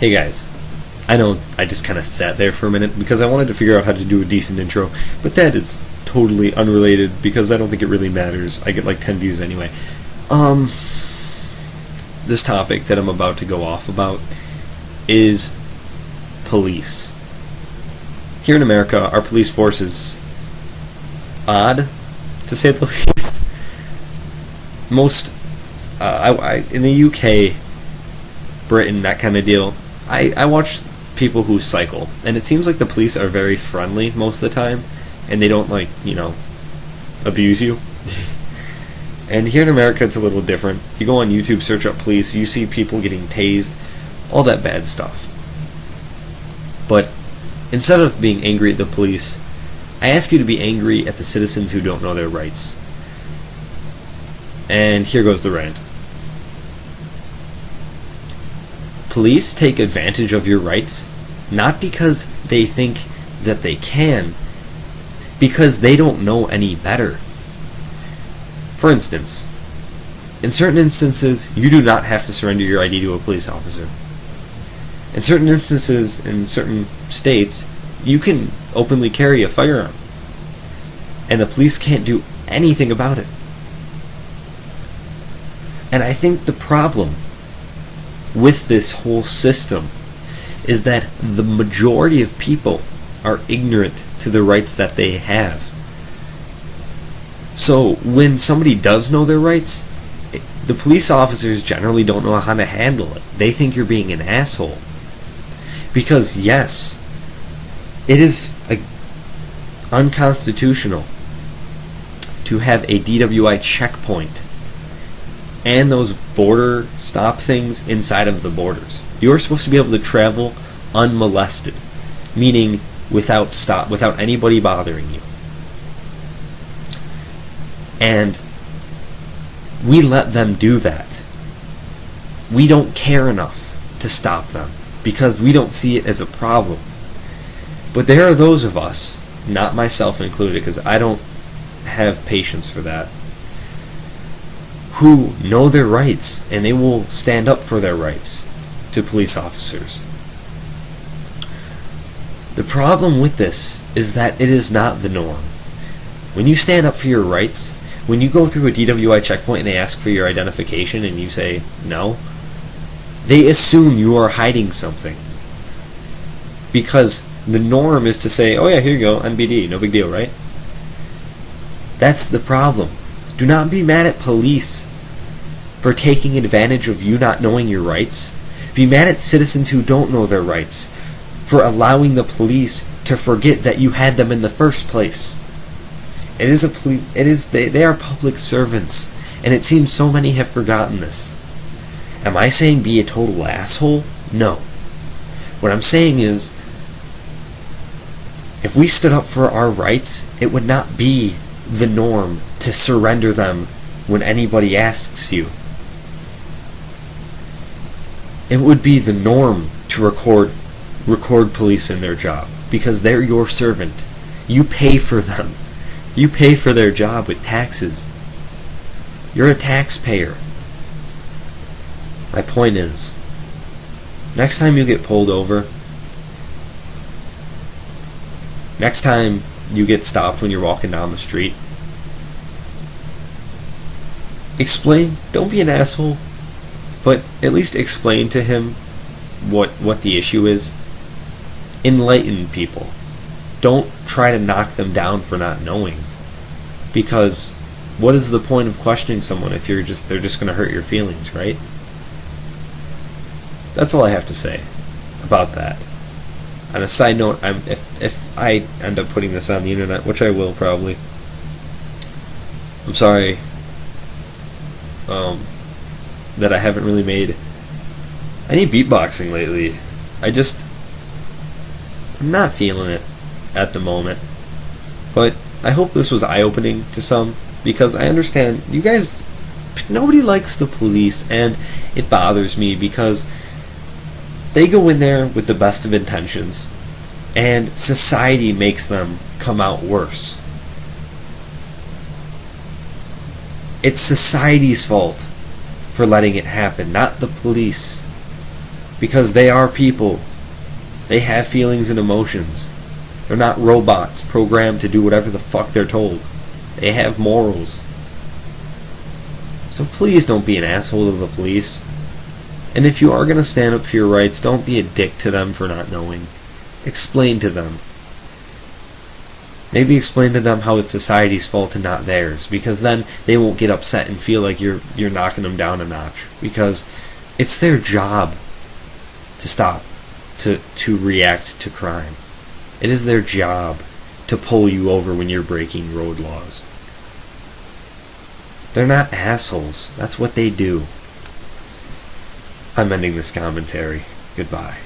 Hey guys, I know I just kind of sat there for a minute because I wanted to figure out how to do a decent intro, but that is totally unrelated because I don't think it really matters. I get like 10 views anyway. This topic that I'm about to go off about is police. Here in America, our police force is odd, to say the least. Most, in the UK, Britain, that kind of deal, I watch people who cycle, and it seems like the police are very friendly most of the time, and they don't, abuse you. And here in America, it's a little different. You go on YouTube, search up police, you see people getting tased, all that bad stuff. But instead of being angry at the police, I ask you to be angry at the citizens who don't know their rights. And here goes the rant. Police take advantage of your rights, not because they think that they can, because they don't know any better. For instance, in certain instances, you do not have to surrender your ID to a police officer. In certain instances, in certain states, you can openly carry a firearm, and the police can't do anything about it. And I think the problem with this whole system is that the majority of people are ignorant to the rights that they have. So when somebody does know their rights, the police officers generally don't know how to handle it. They think you're being an asshole. Because yes, it is unconstitutional to have a DWI checkpoint and those border stop things inside of the borders. You're supposed to be able to travel unmolested, meaning without anybody bothering you. And we let them do that. We don't care enough to stop them because we don't see it as a problem. But there are those of us, not myself included, because I don't have patience for that, who know their rights, and they will stand up for their rights to police officers. The problem with this is that it is not the norm. When you stand up for your rights, when you go through a DWI checkpoint and they ask for your identification and you say no, they assume you are hiding something. Because the norm is to say, oh yeah, here you go, NBD, no big deal, right? That's the problem. Do not be mad at police for taking advantage of you not knowing your rights. Be mad at citizens who don't know their rights for allowing the police to forget that you had them in the first place. They are public servants, and it seems so many have forgotten this. Am I saying be a total asshole? No. What I'm saying is, if we stood up for our rights, it would not be the norm to surrender them when anybody asks you. It would be the norm to record police in their job, because they're your servant. You pay for them. You pay for their job with taxes. You're a taxpayer. My point is, next time you get pulled over, next time you get stopped when you're walking down the street, explain. Don't be an asshole, but at least explain to him what the issue is. Enlighten people. Don't try to knock them down for not knowing, because what is the point of questioning someone if they're just going to hurt your feelings, right? That's all I have to say about that. On a side note, if I end up putting this on the internet, which I will probably, I'm sorry that I haven't really made any beatboxing lately. I'm not feeling it at the moment. But I hope this was eye-opening to some, because I understand you guys, nobody likes the police, and it bothers me because they go in there with the best of intentions, and society makes them come out worse. It's society's fault for letting it happen, not the police. Because they are people. They have feelings and emotions. They're not robots programmed to do whatever the fuck they're told. They have morals. So please don't be an asshole to the police. And if you are going to stand up for your rights, don't be a dick to them for not knowing. Explain to them. Maybe explain to them how it's society's fault and not theirs, because then they won't get upset and feel like you're knocking them down a notch. Because it's their job to stop, to react to crime. It is their job to pull you over when you're breaking road laws. They're not assholes. That's what they do. I'm ending this commentary. Goodbye.